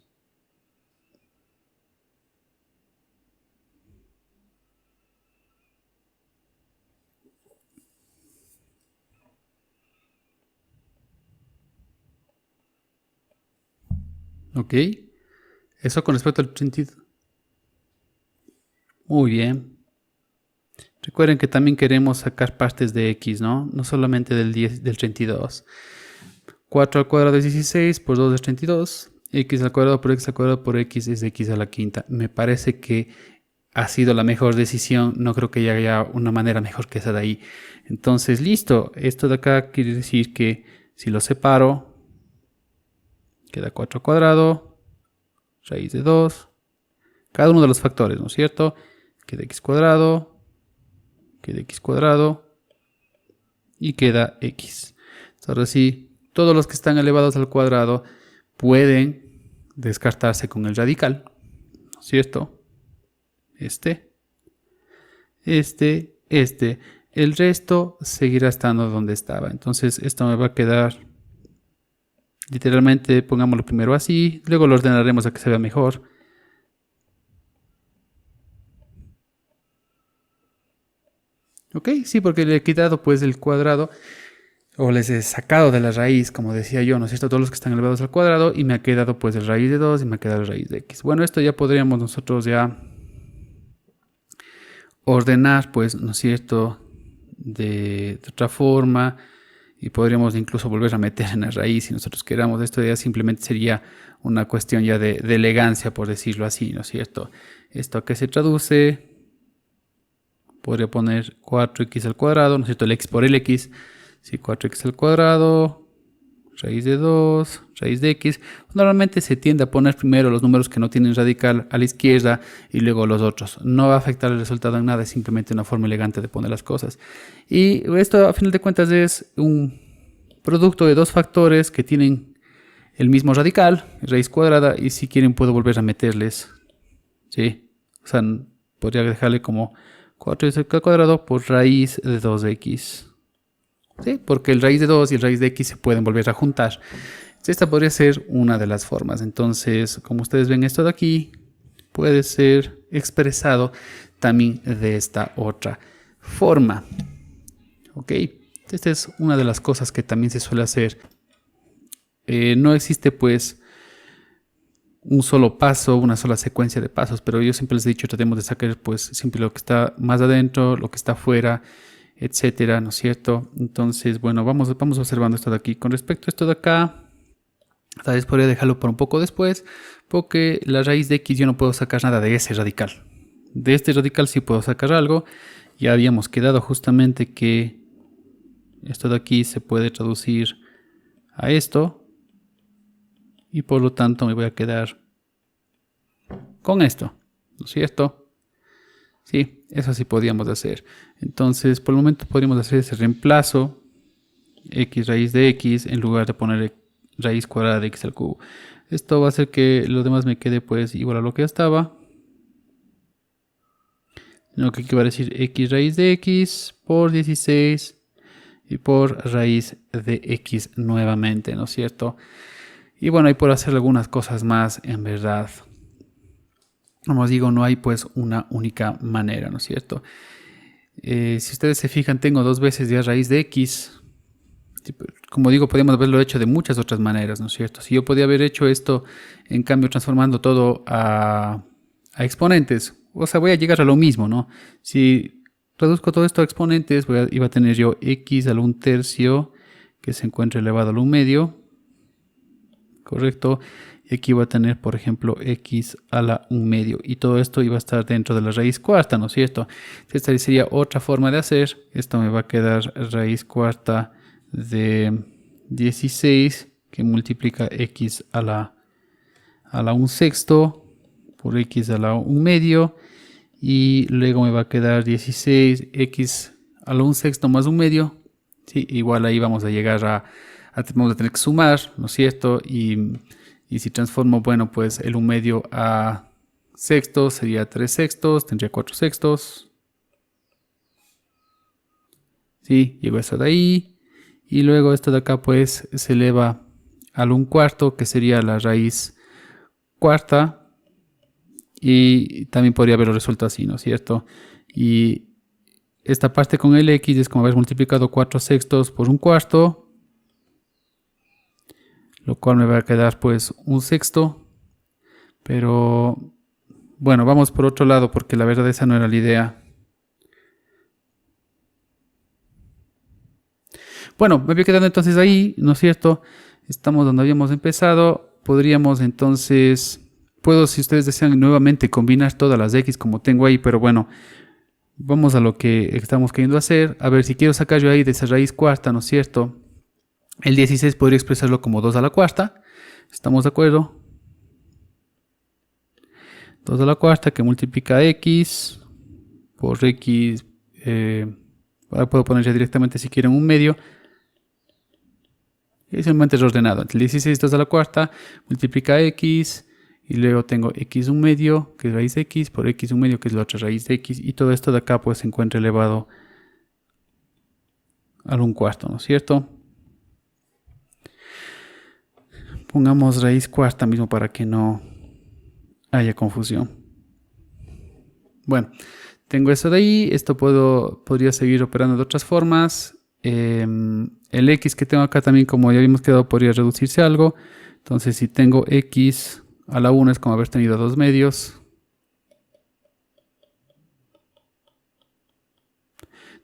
Ok, eso con respecto al 32. Muy bien. Recuerden que también queremos sacar partes de x, ¿no? No solamente del 32. 4 al cuadrado es 16, por 2 es 32. X al cuadrado por x al cuadrado por x es x a la quinta. Me parece que ha sido la mejor decisión. No creo que haya una manera mejor que esa de ahí. Entonces, listo. Esto de acá quiere decir que si lo separo, queda 4 al cuadrado, raíz de 2. Cada uno de los factores, ¿no es cierto? Queda x cuadrado. Queda x cuadrado y queda x. Ahora sí, todos los que están elevados al cuadrado pueden descartarse con el radical, ¿no es cierto? Este. El resto seguirá estando donde estaba. Entonces esto me va a quedar, literalmente, pongámoslo primero así, luego lo ordenaremos a que se vea mejor. Ok, sí, porque le he quitado pues el cuadrado, o les he sacado de la raíz, como decía yo, ¿no es cierto? Todos los que están elevados al cuadrado, y me ha quedado pues el raíz de 2 y me ha quedado el raíz de x. Bueno, esto ya podríamos nosotros ya ordenar, pues, ¿no es cierto?, de otra forma, y podríamos incluso volver a meter en la raíz si nosotros queramos. Esto ya simplemente sería una cuestión ya de elegancia, por decirlo así, ¿no es cierto? ¿Esto a qué se traduce? Podría poner 4x al cuadrado, ¿no es cierto? El x por el x. Sí, 4x al cuadrado, raíz de 2, raíz de x. Normalmente se tiende a poner primero los números que no tienen radical a la izquierda y luego los otros. No va a afectar el resultado en nada, es simplemente una forma elegante de poner las cosas. Y esto, a final de cuentas, es un producto de dos factores que tienen el mismo radical, raíz cuadrada, y si quieren puedo volver a meterles. ¿Sí? O sea, podría dejarle como 4x al cuadrado por raíz de 2x. ¿Sí? Porque el raíz de 2 y el raíz de x se pueden volver a juntar. Esta podría ser una de las formas. Entonces, como ustedes ven, esto de aquí puede ser expresado también de esta otra forma. ¿Ok? Esta es una de las cosas que también se suele hacer. No existe pues un solo paso, una sola secuencia de pasos, pero yo siempre les he dicho, tratemos de sacar pues siempre lo que está más adentro, lo que está afuera, etcétera, ¿no es cierto? Entonces, bueno, vamos observando esto de aquí. Con respecto a esto de acá, tal vez podría dejarlo por un poco después, porque la raíz de x yo no puedo sacar nada de ese radical. De este radical sí puedo sacar algo. Ya habíamos quedado justamente que esto de aquí se puede traducir a esto, y por lo tanto me voy a quedar con esto, ¿no es cierto? Sí, eso sí podíamos hacer. Entonces, por el momento podríamos hacer ese reemplazo, x raíz de x, en lugar de poner raíz cuadrada de x al cubo. Esto va a hacer que lo demás me quede pues igual a lo que estaba. Lo que aquí va a decir x raíz de x por 16 y por raíz de x nuevamente, ¿no es cierto? Y bueno, ahí puedo hacer algunas cosas más en verdad. Como os digo, no hay pues una única manera, ¿no es cierto? Si ustedes se fijan, tengo 2 veces ya raíz de x. Como digo, podríamos haberlo hecho de muchas otras maneras, ¿no es cierto? Si yo podía haber hecho esto, en cambio, transformando todo a exponentes, o sea, voy a llegar a lo mismo, ¿no? Si reduzco todo esto a exponentes, iba a tener yo x a la 1/3 que se encuentra elevado a la 1/2, ¿correcto? Y aquí voy a tener, por ejemplo, x a la 1/2. Y todo esto iba a estar dentro de la raíz cuarta, ¿no es cierto? Esta sería otra forma de hacer. Esto me va a quedar raíz cuarta de 16 que multiplica x a la 1/6 por x a la 1/2. Y luego me va a quedar 16x a la 1/6 más 1/2. Sí, igual ahí vamos a llegar vamos a tener que sumar, ¿no es cierto? Y si transformo, bueno, pues el 1/2 a sextos sería 3/6, tendría 4/6. Sí, llego a esto de ahí. Y luego esto de acá pues se eleva al 1/4, que sería la raíz cuarta. Y también podría haberlo resuelto así, ¿no es cierto? Y esta parte con el x es como haber multiplicado 4/6 por 1/4. Lo cual me va a quedar pues 1/6. Pero bueno, vamos por otro lado porque la verdad esa no era la idea. Bueno, me voy quedando entonces ahí, ¿no es cierto? Estamos donde habíamos empezado. Podríamos entonces, si ustedes desean nuevamente combinar todas las x como tengo ahí, pero bueno, vamos a lo que estamos queriendo hacer. A ver, si quiero sacar yo ahí de esa raíz cuarta, ¿no es cierto? El 16 podría expresarlo como 2 a la cuarta. ¿Estamos de acuerdo? 2 a la cuarta que multiplica x por x. Ahora puedo poner ya directamente si quieren 1/2. Y simplemente es ordenado. El 16 2 a la cuarta multiplica x. Y luego tengo x 1/2 que es raíz de x por x 1/2 que es la otra raíz de x. Y todo esto de acá pues se encuentra elevado al 1/4, ¿no es cierto? Pongamos raíz cuarta mismo para que no haya confusión. Bueno, tengo eso de ahí. Esto podría seguir operando de otras formas. El x que tengo acá también, como ya habíamos quedado, podría reducirse a algo. Entonces, si tengo x a la 1 es como haber tenido 2 medios.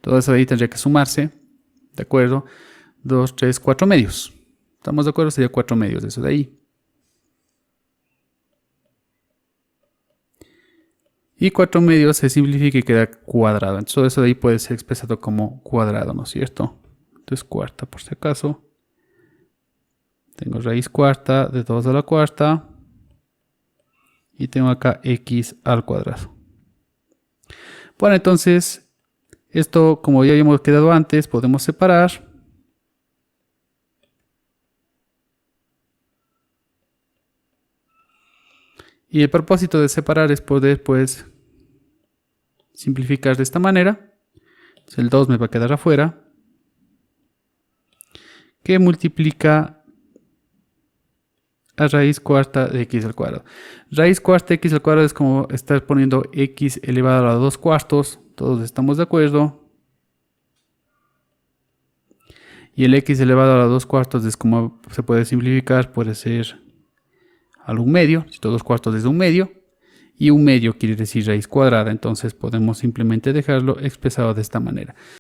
Todo eso de ahí tendría que sumarse. ¿De acuerdo? 2, 3, 4 medios. ¿Estamos de acuerdo? Sería 4 medios de eso de ahí. Y 4 medios se simplifica y queda cuadrado. Entonces todo eso de ahí puede ser expresado como cuadrado, ¿no es cierto? Entonces cuarta por si acaso. Tengo raíz cuarta de 2 a la cuarta. Y tengo acá x al cuadrado. Bueno, entonces esto, como ya habíamos quedado antes, podemos separar. Y el propósito de separar es poder pues simplificar de esta manera. Entonces el 2 me va a quedar afuera, que multiplica a raíz cuarta de x al cuadrado. Raíz cuarta de x al cuadrado es como estar poniendo x elevado a 2/4. Todos estamos de acuerdo. Y el x elevado a 2/4 es como se puede simplificar, puede ser al 1/2. Si 2/4 es 1/2. Y 1/2 quiere decir raíz cuadrada. Entonces podemos simplemente dejarlo expresado de esta manera.